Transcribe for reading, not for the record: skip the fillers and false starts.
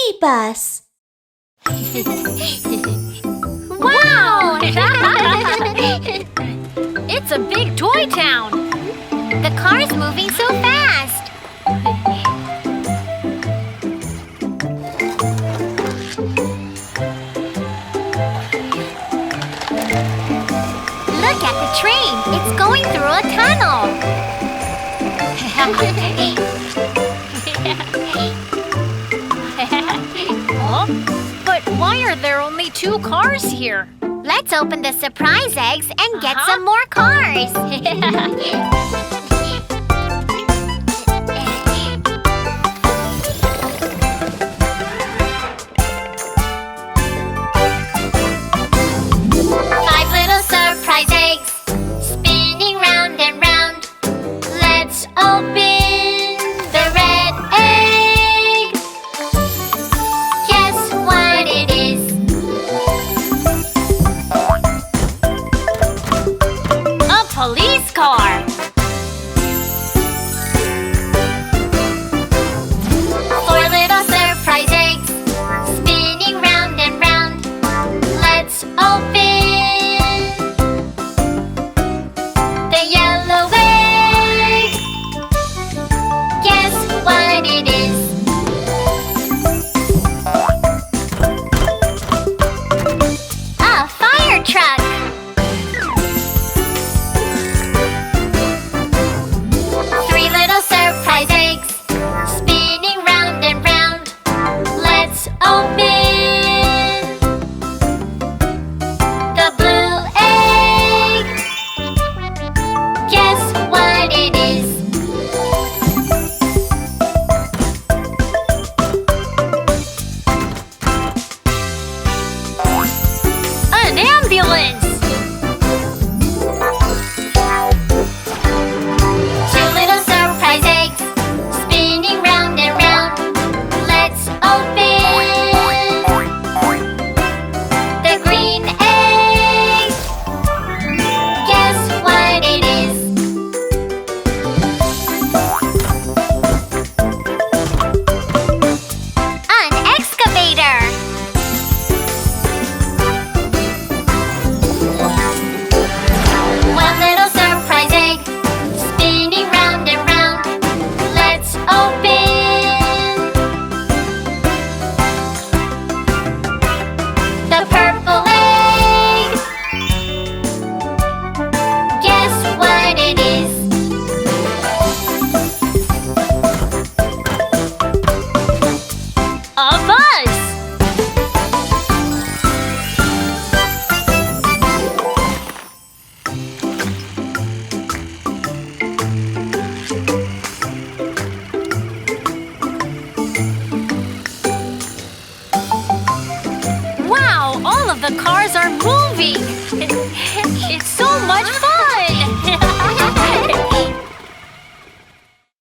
BabyBus. Wow! It's a big toy town. The car's moving so fast. Look at the train. It's going through a tunnel. Huh? But why are there only 2 cars here? Let's open the surprise eggs and get some more cars. 5 little surprise eggs, spinning round and round. Let's open the red egg. Guess what it is? A police car. 4 little surprise eggs, spinning round and round. Let's open the yellow egg. Guess what it is? A fire truck. 3 little surprise eggs, spinning round and round. Let's open the blue egg. Guess what it is? An ambulance. 2 little surprise eggs, spinning round and round. Let's open the green egg. Guess what it is? An excavator. 1 little surprise egg, spinning round and round. Let's open the purple egg. Guess what it is? A bus. 'Wow! All of the cars are moving! It's so much fun!